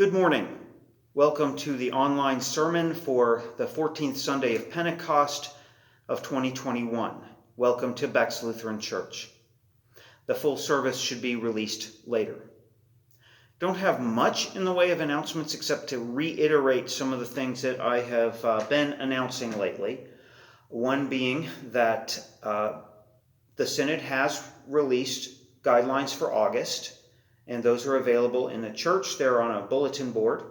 Good morning. Welcome to the online sermon for the 14th Sunday of Pentecost of 2021. Welcome to Beck's Lutheran Church. The full service should be released later. Don't have much in the way of announcements except to reiterate some of the things that I have been announcing lately. One being that the Synod has released guidelines for August, and those are available in the church. They're on a bulletin board,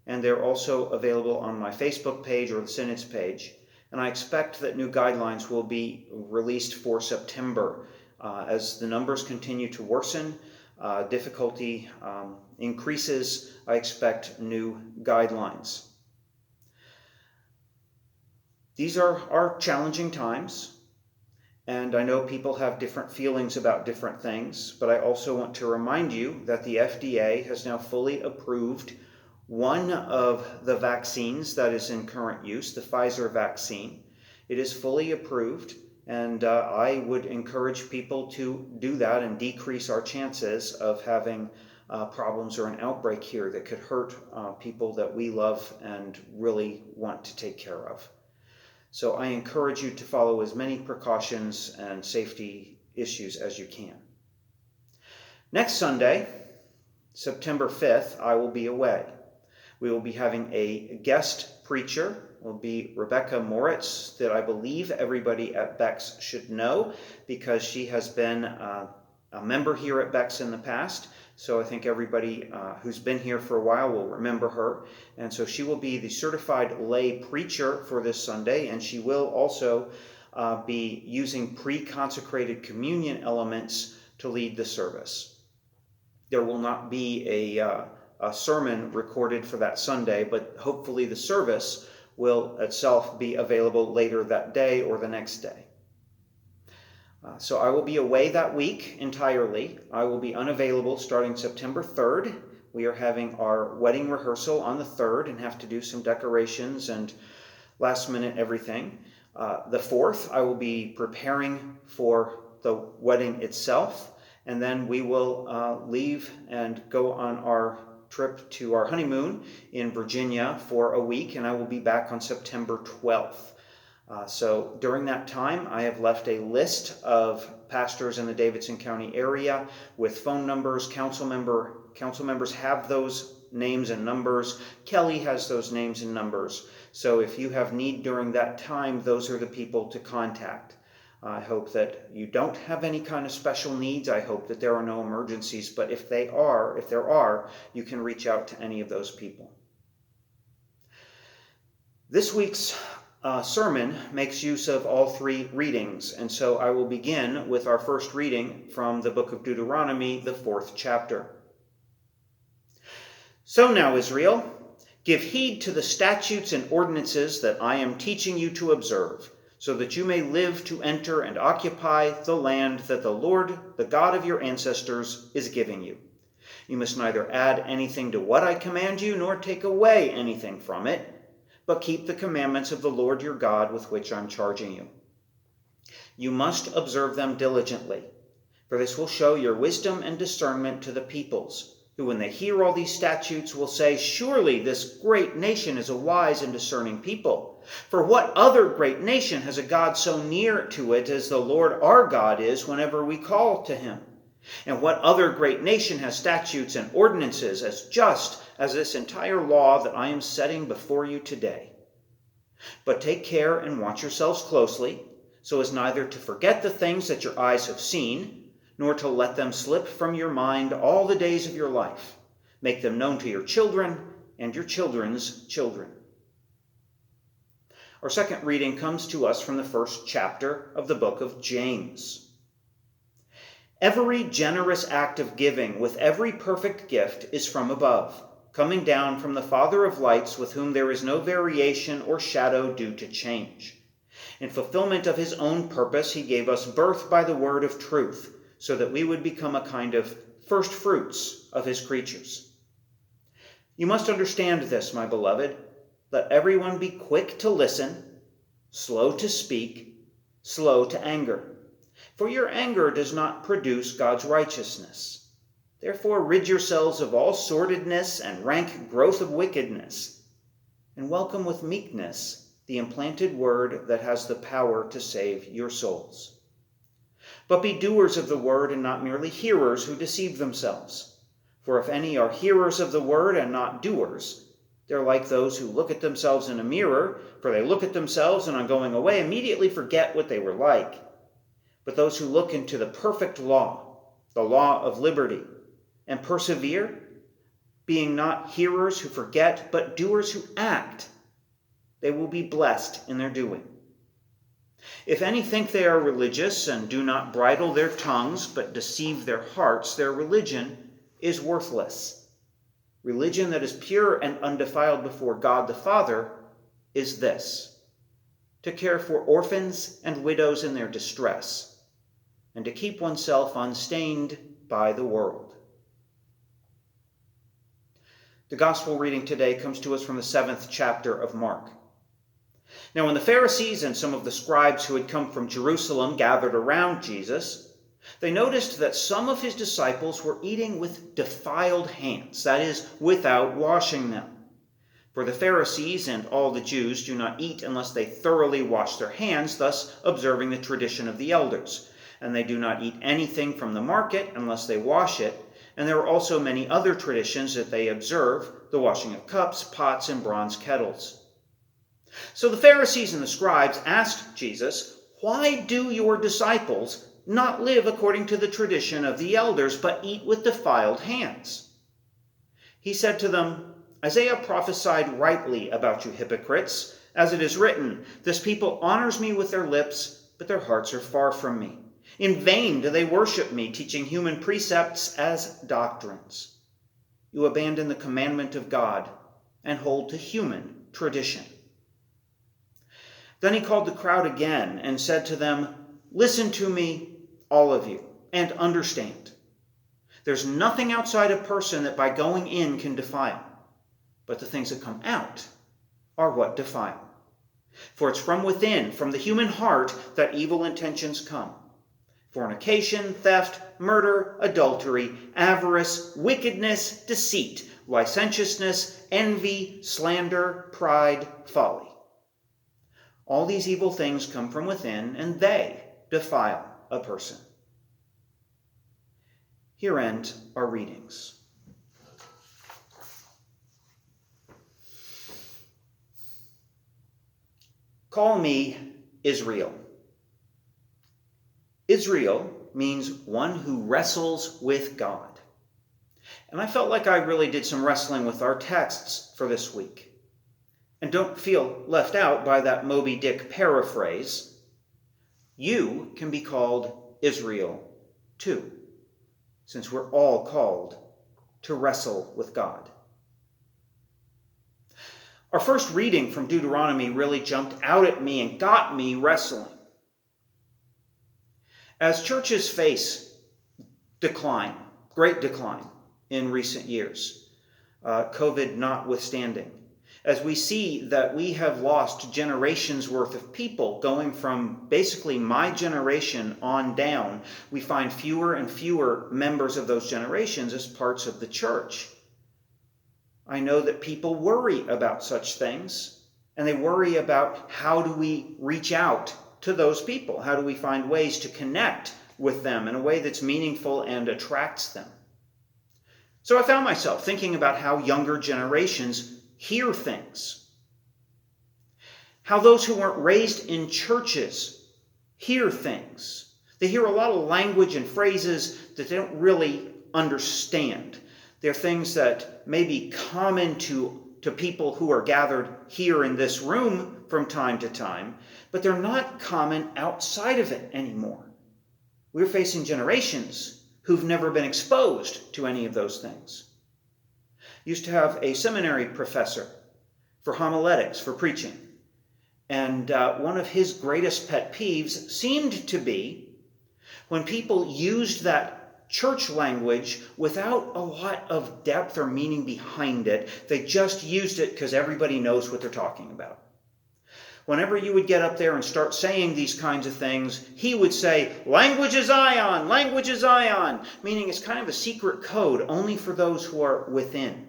and they're also available on my Facebook page or the Synod's page. And I expect that new guidelines will be released for September. As the numbers continue to worsen, difficulty increases, I expect new guidelines. These are challenging times. And I know people have different feelings about different things, but I also want to remind you that the FDA has now fully approved one of the vaccines that is in current use, the Pfizer vaccine. It is fully approved, and I would encourage people to do that and decrease our chances of having problems or an outbreak here that could hurt people that we love and really want to take care of. So I encourage you to follow as many precautions and safety issues as you can. Next Sunday, September 5th, I will be away. We will be having a guest preacher. It will be Rebecca Moritz, that I believe everybody at Beck's should know because she has been a member here at Beck's in the past. So I think everybody who's been here for a while will remember her. And so she will be the certified lay preacher for this Sunday, and she will also be using pre-consecrated communion elements to lead the service. There will not be a sermon recorded for that Sunday, but hopefully the service will itself be available later that day or the next day. So I will be away that week entirely. I will be unavailable starting September 3rd. We are having our wedding rehearsal on the 3rd and have to do some decorations and last minute everything. The 4th, I will be preparing for the wedding itself, and then we will leave and go on our trip to our honeymoon in Virginia for a week, and I will be back on September 12th. So during that time, I have left a list of pastors in the Davidson County area with phone numbers. Council members have those names and numbers. Kelly has those names and numbers. So if you have need during that time, those are the people to contact. I hope that you don't have any kind of special needs. I hope that there are no emergencies. But if there are, you can reach out to any of those people. This week's sermon makes use of all three readings, and so I will begin with our first reading from the Book of Deuteronomy, the 4th chapter. So now, Israel, give heed to the statutes and ordinances that I am teaching you to observe, so that you may live to enter and occupy the land that the Lord, the God of your ancestors, is giving you. You must neither add anything to what I command you, nor take away anything from it, but keep the commandments of the Lord your God with which I'm charging you. You must observe them diligently, for this will show your wisdom and discernment to the peoples, who when they hear all these statutes will say, surely this great nation is a wise and discerning people. For what other great nation has a God so near to it as the Lord our God is whenever we call to him? And what other great nation has statutes and ordinances as just as this entire law that I am setting before you today? But take care and watch yourselves closely, so as neither to forget the things that your eyes have seen, nor to let them slip from your mind all the days of your life. Make them known to your children and your children's children. Our second reading comes to us from the 1st chapter of the book of James. Every generous act of giving with every perfect gift is from above, coming down from the Father of lights, with whom there is no variation or shadow due to change. In fulfillment of his own purpose, he gave us birth by the word of truth, so that we would become a kind of first fruits of his creatures. You must understand this, my beloved. Let everyone be quick to listen, slow to speak, slow to anger. For your anger does not produce God's righteousness. Therefore rid yourselves of all sordidness and rank growth of wickedness, and welcome with meekness the implanted word that has the power to save your souls. But be doers of the word and not merely hearers who deceive themselves. For if any are hearers of the word and not doers, they're like those who look at themselves in a mirror, for they look at themselves and on going away immediately forget what they were like. But those who look into the perfect law, the law of liberty, and persevere, being not hearers who forget, but doers who act, they will be blessed in their doing. If any think they are religious and do not bridle their tongues, but deceive their hearts, their religion is worthless. Religion that is pure and undefiled before God the Father is this: to care for orphans and widows in their distress, and to keep oneself unstained by the world. The gospel reading today comes to us from the 7th chapter of Mark. Now, when the Pharisees and some of the scribes who had come from Jerusalem gathered around Jesus, they noticed that some of his disciples were eating with defiled hands, that is, without washing them. For the Pharisees and all the Jews do not eat unless they thoroughly wash their hands, thus observing the tradition of the elders. And they do not eat anything from the market unless they wash it. And there are also many other traditions that they observe, the washing of cups, pots, and bronze kettles. So the Pharisees and the scribes asked Jesus, "Why do your disciples not live according to the tradition of the elders, but eat with defiled hands?" He said to them, "Isaiah prophesied rightly about you hypocrites, as it is written, 'This people honors me with their lips, but their hearts are far from me. In vain do they worship me, teaching human precepts as doctrines.' You abandon the commandment of God and hold to human tradition." Then he called the crowd again and said to them, "Listen to me, all of you, and understand. There's nothing outside a person that by going in can defile, but the things that come out are what defile. For it's from within, from the human heart, that evil intentions come: fornication, theft, murder, adultery, avarice, wickedness, deceit, licentiousness, envy, slander, pride, folly. All these evil things come from within, and they defile a person." Here end our readings. Call me Israel. Israel means one who wrestles with God. And I felt like I really did some wrestling with our texts for this week. And don't feel left out by that Moby Dick paraphrase. You can be called Israel too, since we're all called to wrestle with God. Our first reading from Deuteronomy really jumped out at me and got me wrestling. As churches face decline, great decline in recent years, COVID notwithstanding, as we see that we have lost generations worth of people going from basically my generation on down, we find fewer and fewer members of those generations as parts of the church. I know that people worry about such things, and they worry about how do we reach out to those people? How do we find ways to connect with them in a way that's meaningful and attracts them? So I found myself thinking about how younger generations hear things. How those who weren't raised in churches hear things. They hear a lot of language and phrases that they don't really understand. They're things that may be common to people who are gathered here in this room from time to time, but they're not common outside of it anymore. We're facing generations who've never been exposed to any of those things. Used to have a seminary professor for homiletics, for preaching. And one of his greatest pet peeves seemed to be when people used that church language without a lot of depth or meaning behind it. They just used it because everybody knows what they're talking about. Whenever you would get up there and start saying these kinds of things, he would say, "Language is Zion, language is Zion," meaning it's kind of a secret code only for those who are within.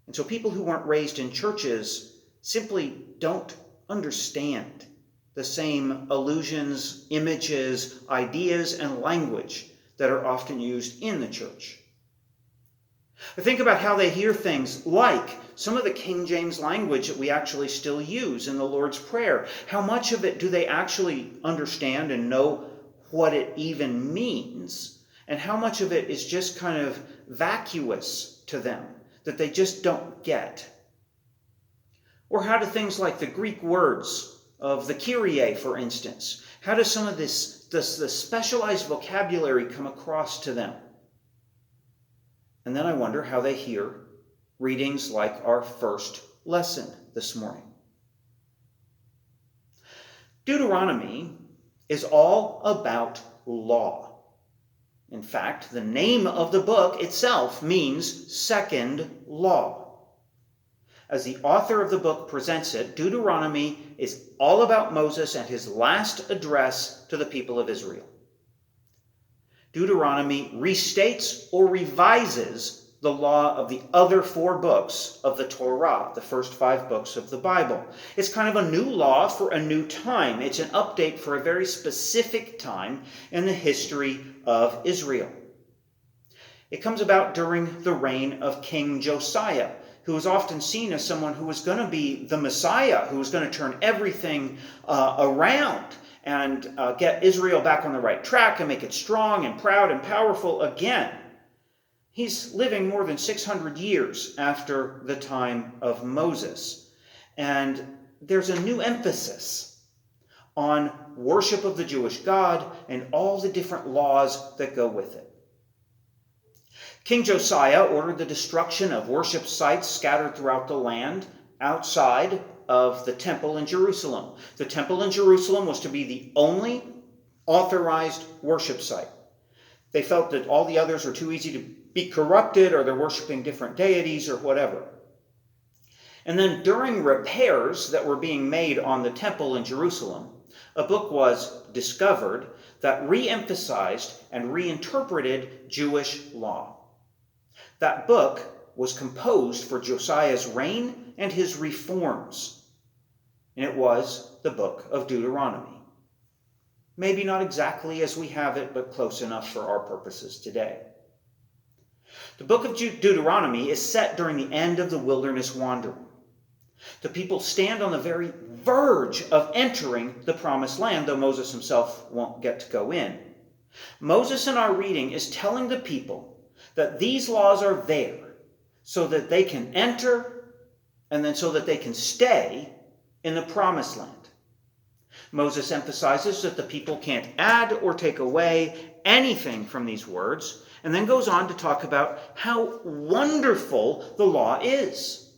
And so people who weren't raised in churches simply don't understand the same allusions, images, ideas, and language that are often used in the church. Think about how they hear things like some of the King James language that we actually still use in the Lord's Prayer. How much of it do they actually understand and know what it even means? And how much of it is just kind of vacuous to them that they just don't get? Or how do things like the Greek words of the Kyrie, for instance, how does some of the specialized vocabulary come across to them? And then I wonder how they hear readings like our first lesson this morning. Deuteronomy is all about law. In fact, the name of the book itself means second law. As the author of the book presents it, Deuteronomy is all about Moses and his last address to the people of Israel. Deuteronomy restates or revises the law of the other 4 books of the Torah, the first 5 books of the Bible. It's kind of a new law for a new time. It's an update for a very specific time in the history of Israel. It comes about during the reign of King Josiah, who is often seen as someone who was going to be the Messiah, who was going to turn everything around and get Israel back on the right track and make it strong and proud and powerful again. He's living more than 600 years after the time of Moses. And there's a new emphasis on worship of the Jewish God and all the different laws that go with it. King Josiah ordered the destruction of worship sites scattered throughout the land outside of the temple in Jerusalem. The temple in Jerusalem was to be the only authorized worship site. They felt that all the others were too easy to be corrupted, or they're worshiping different deities or whatever. And then during repairs that were being made on the temple in Jerusalem, a book was discovered that re-emphasized and reinterpreted Jewish law. That book was composed for Josiah's reign and his reforms. And it was the Book of Deuteronomy. Maybe not exactly as we have it, but close enough for our purposes today. The Book of Deuteronomy is set during the end of the wilderness wandering. The people stand on the very verge of entering the promised land, though Moses himself won't get to go in. Moses in our reading is telling the people that these laws are there so that they can enter and then so that they can stay in the promised land. Moses emphasizes that the people can't add or take away anything from these words, and then goes on to talk about how wonderful the law is.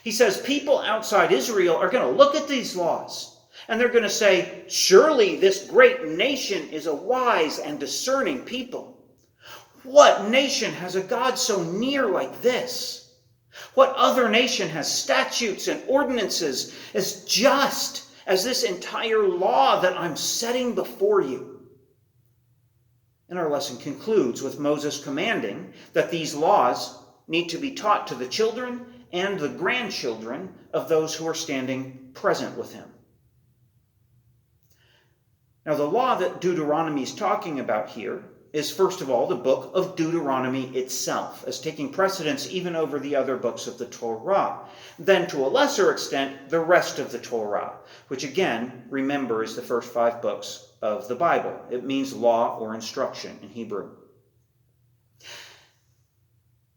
He says people outside Israel are going to look at these laws, and they're going to say, surely this great nation is a wise and discerning people. What nation has a God so near like this? What other nation has statutes and ordinances as just as this entire law that I'm setting before you? And our lesson concludes with Moses commanding that these laws need to be taught to the children and the grandchildren of those who are standing present with him. Now, the law that Deuteronomy is talking about here is, first of all, the book of Deuteronomy itself, as taking precedence even over the other books of the Torah. Then, to a lesser extent, the rest of the Torah, which again, remember, is the first 5 books of the Bible. It means law or instruction in Hebrew.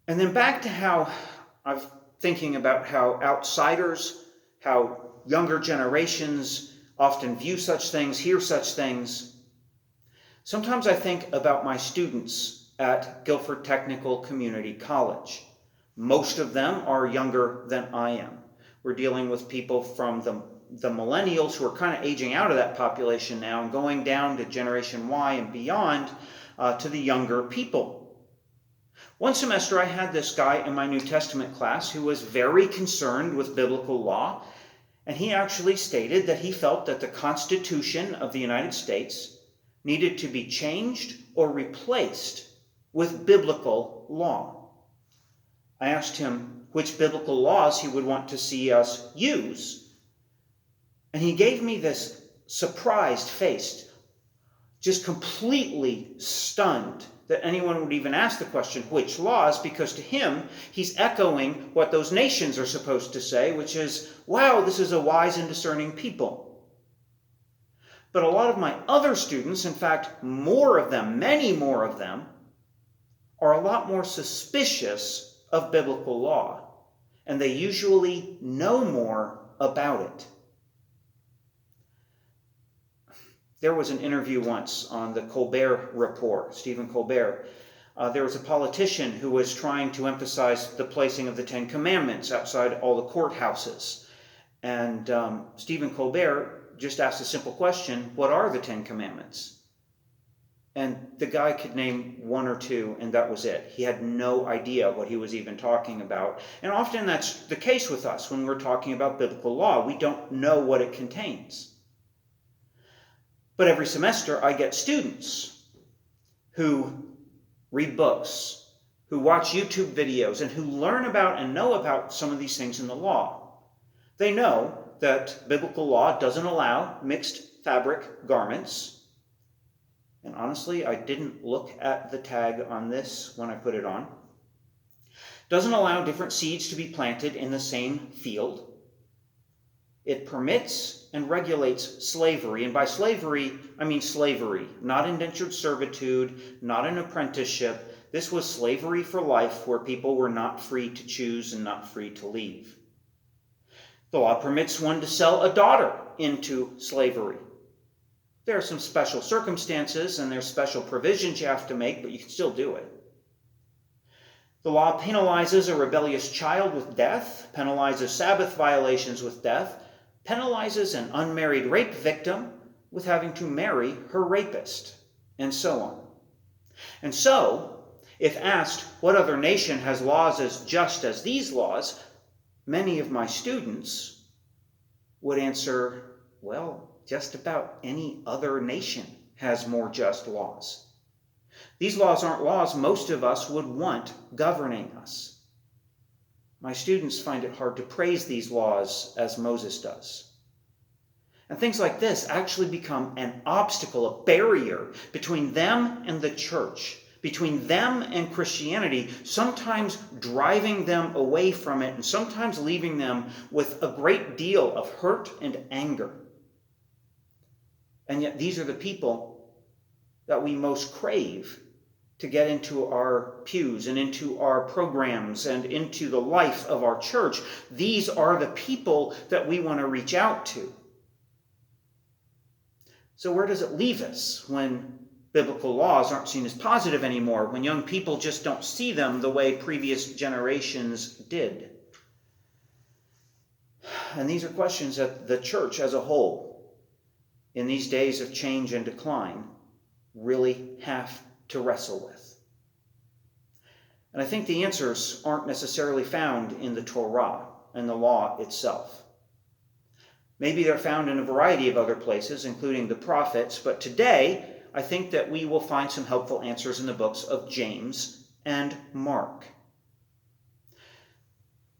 And then back to how I'm thinking about how outsiders, how younger generations often view such things, hear such things. Sometimes I think about my students at Guilford Technical Community College. Most of them are younger than I am. We're dealing with people from the millennials who are kind of aging out of that population now and going down to Generation Y and beyond to the younger people. One semester I had this guy in my New Testament class who was very concerned with biblical law, And he actually stated that he felt that the Constitution of the United States needed to be changed or replaced with biblical law. I asked him which biblical laws he would want to see us use. And he gave me this surprised face, just completely stunned that anyone would even ask the question, which laws? Because to him, he's echoing what those nations are supposed to say, which is, wow, this is a wise and discerning people. But a lot of my other students, in fact, more of them, many more of them, are a lot more suspicious of biblical law, and they usually know more about it. There was an interview once on the Colbert Report, Stephen Colbert. There was a politician who was trying to emphasize the placing of the Ten Commandments outside all the courthouses. And Stephen Colbert just asked a simple question, what are the Ten Commandments? And the guy could name one or two, and that was it. He had no idea what he was even talking about. And often that's the case with us when we're talking about biblical law. We don't know what it contains. But every semester I get students who read books, who watch YouTube videos, and who learn about and know about some of these things in the law. They know that biblical law doesn't allow mixed fabric garments. And honestly, I didn't look at the tag on this when I put it on. Doesn't allow different seeds to be planted in the same field. It permits and regulates slavery. And by slavery, I mean slavery, not indentured servitude, not an apprenticeship. This was slavery for life where people were not free to choose and not free to leave. The law permits one to sell a daughter into slavery. There are some special circumstances and there's special provisions you have to make, but you can still do it. The law penalizes a rebellious child with death, penalizes Sabbath violations with death, penalizes an unmarried rape victim with having to marry her rapist, and so on. And so, if asked what other nation has laws as just as these laws, many of my students would answer, well, just about any other nation has more just laws. These laws aren't laws most of us would want governing us. My students find it hard to praise these laws as Moses does. And things like this actually become an obstacle, a barrier between them and the church, between them and Christianity, sometimes driving them away from it and sometimes leaving them with a great deal of hurt and anger. And yet these are the people that we most crave to get into our pews and into our programs and into the life of our church. These are the people that we want to reach out to. So where does it leave us when biblical laws aren't seen as positive anymore, when young people just don't see them the way previous generations did? And these are questions that the church as a whole, in these days of change and decline, really have to wrestle with. And I think the answers aren't necessarily found in the Torah and the law itself. Maybe they're found in a variety of other places, including the prophets, but today I think that we will find some helpful answers in the books of James and Mark.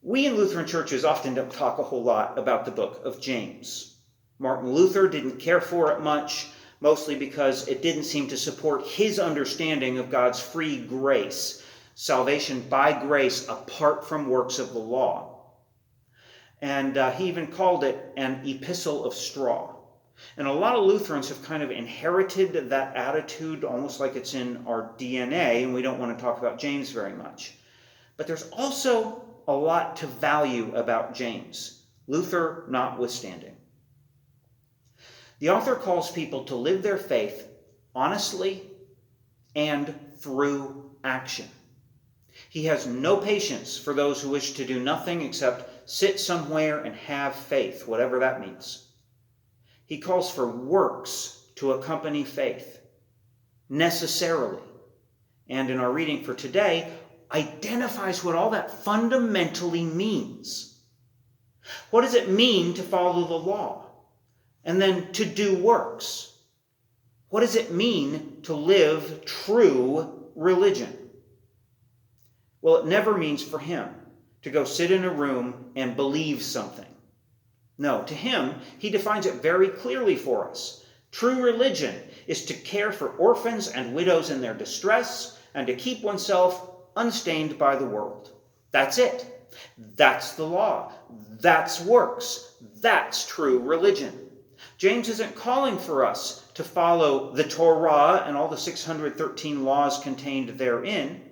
We in Lutheran churches often don't talk a whole lot about the book of James. Martin Luther didn't care for it much, mostly because it didn't seem to support his understanding of God's free grace, salvation by grace apart from works of the law. And he even called it an epistle of straw. And a lot of Lutherans have kind of inherited that attitude, almost like it's in our DNA, and we don't want to talk about James very much. But there's also a lot to value about James, Luther notwithstanding. The author calls people to live their faith honestly and through action. He has no patience for those who wish to do nothing except sit somewhere and have faith, whatever that means. He calls for works to accompany faith, necessarily. And in our reading for today, identifies what all that fundamentally means. What does it mean to follow the law? And then to do works? What does it mean to live true religion? Well, it never means for him to go sit in a room and believe something. No, to him, he defines it very clearly for us. True religion is to care for orphans and widows in their distress and to keep oneself unstained by the world. That's it. That's the law. That's works. That's true religion. James isn't calling for us to follow the Torah and all the 613 laws contained therein.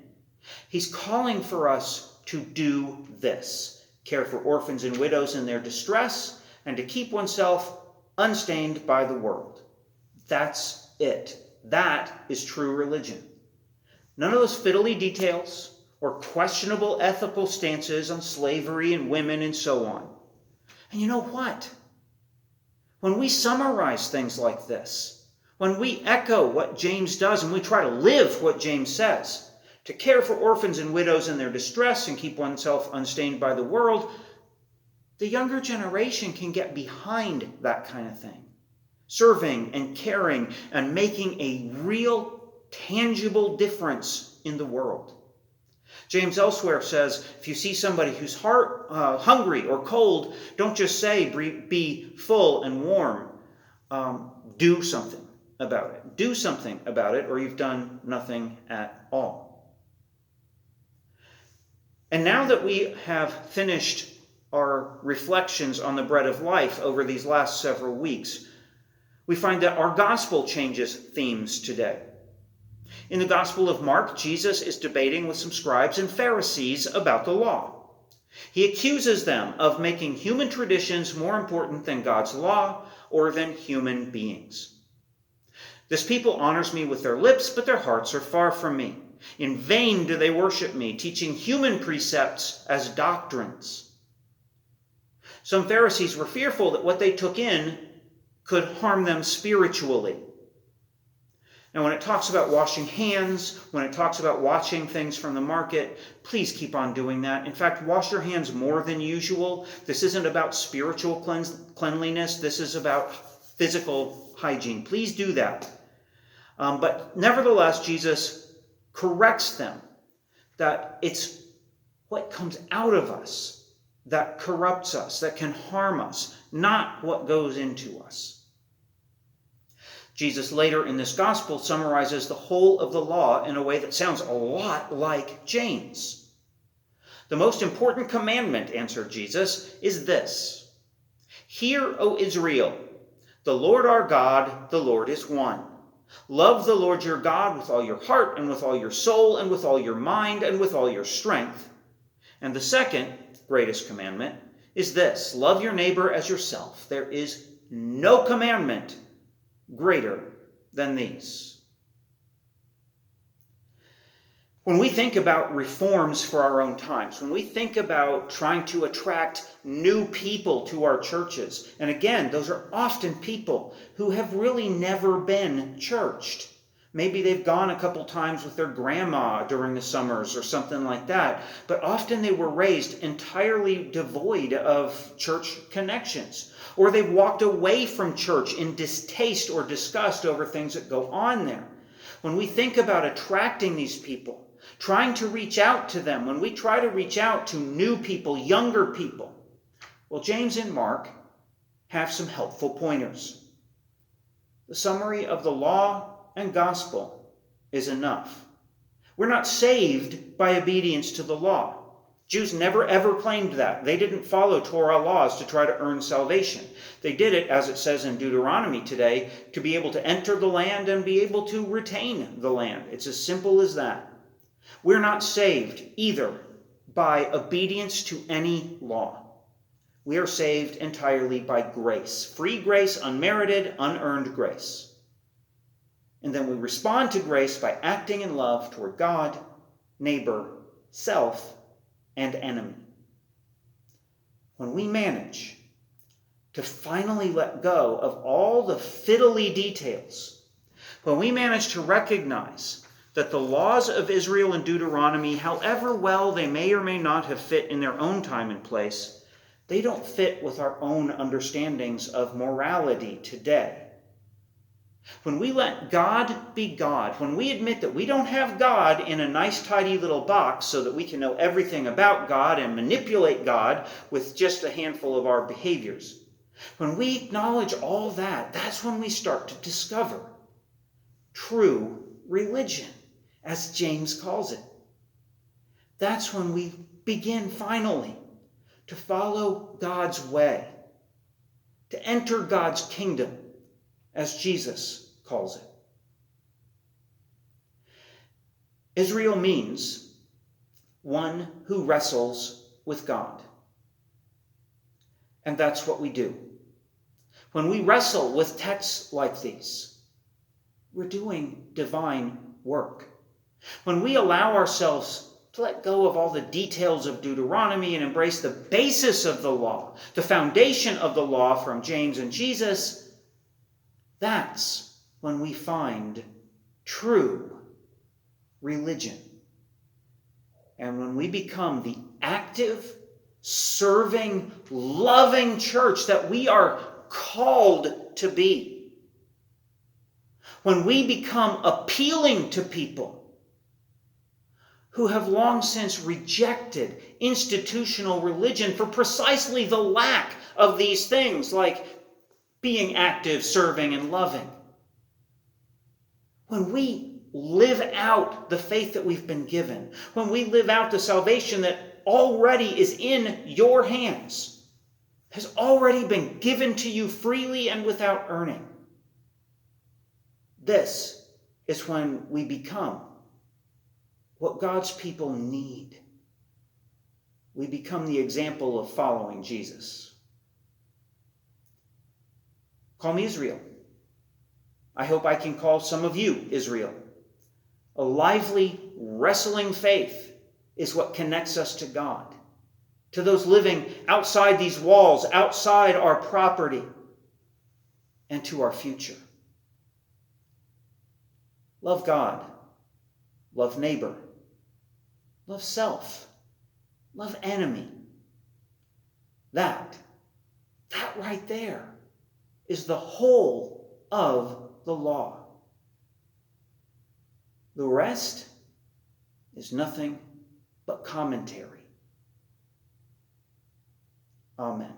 He's calling for us to do this: care for orphans and widows in their distress, and to keep oneself unstained by the world. That's it. That is true religion. None of those fiddly details or questionable ethical stances on slavery and women and so on. And you know what? When we summarize things like this, when we echo what James does and we try to live what James says, to care for orphans and widows in their distress and keep oneself unstained by the world, the younger generation can get behind that kind of thing. Serving and caring and making a real, tangible difference in the world. James elsewhere says, if you see somebody who's hungry or cold, don't just say, be full and warm. Do something about it. Do something about it, or you've done nothing at all. And now that we have finished our reflections on the bread of life over these last several weeks, we find that our gospel changes themes today. In the Gospel of Mark, Jesus is debating with some scribes and Pharisees about the law. He accuses them of making human traditions more important than God's law or than human beings. This people honors me with their lips, but their hearts are far from me. In vain do they worship me, teaching human precepts as doctrines. Some Pharisees were fearful that what they took in could harm them spiritually. Now, when it talks about washing hands, when it talks about watching things from the market, please keep on doing that. In fact, wash your hands more than usual. This isn't about spiritual cleanliness. This is about physical hygiene. Please do that. But nevertheless, Jesus corrects them that it's what comes out of us that corrupts us, that can harm us, not what goes into us. Jesus later in this gospel summarizes the whole of the law in a way that sounds a lot like James. The most important commandment, answered Jesus, is this: Hear, O Israel, the Lord our God, the Lord is one. Love the Lord your God with all your heart and with all your soul and with all your mind and with all your strength. And the second, greatest commandment, is this: love your neighbor as yourself. There is no commandment greater than these. When we think about reforms for our own times, when we think about trying to attract new people to our churches, and again, those are often people who have really never been churched. Maybe they've gone a couple times with their grandma during the summers or something like that, but often they were raised entirely devoid of church connections. Or they've walked away from church in distaste or disgust over things that go on there. When we think about attracting these people, trying to reach out to them, when we try to reach out to new people, younger people, well, James and Mark have some helpful pointers. The summary of the law and gospel is enough. We're not saved by obedience to the law. Jews never ever claimed that. They didn't follow Torah laws to try to earn salvation. They did it, as it says in Deuteronomy today, to be able to enter the land and be able to retain the land. It's as simple as that. We're not saved either by obedience to any law. We are saved entirely by grace. Free grace, unmerited, unearned grace. And then we respond to grace by acting in love toward God, neighbor, self, and enemy. When we manage to finally let go of all the fiddly details, when we manage to recognize that the laws of Israel and Deuteronomy, however well they may or may not have fit in their own time and place, They don't fit with our own understandings of morality today. When we let God be God, when we admit that we don't have God in a nice, tidy little box so that we can know everything about God and manipulate God with just a handful of our behaviors, when we acknowledge all that, that's when we start to discover true religion, as James calls it. That's when we begin finally to follow God's way, to enter God's kingdom, as Jesus calls it. Israel means one who wrestles with God. And that's what we do. When we wrestle with texts like these, we're doing divine work. When we allow ourselves to let go of all the details of Deuteronomy and embrace the basis of the law, the foundation of the law from James and Jesus, that's when we find true religion. And when we become the active, serving, loving church that we are called to be. When we become appealing to people who have long since rejected institutional religion for precisely the lack of these things, like being active, serving, and loving. When we live out the faith that we've been given, when we live out the salvation that already is in your hands, has already been given to you freely and without earning, this is when we become what God's people need. We become the example of following Jesus. Call me Israel. I hope I can call some of you Israel. A lively, wrestling faith is what connects us to God, to those living outside these walls, outside our property, and to our future. Love God, love neighbor, love self, love enemy. That right there is the whole of the law. The rest is nothing but commentary. Amen.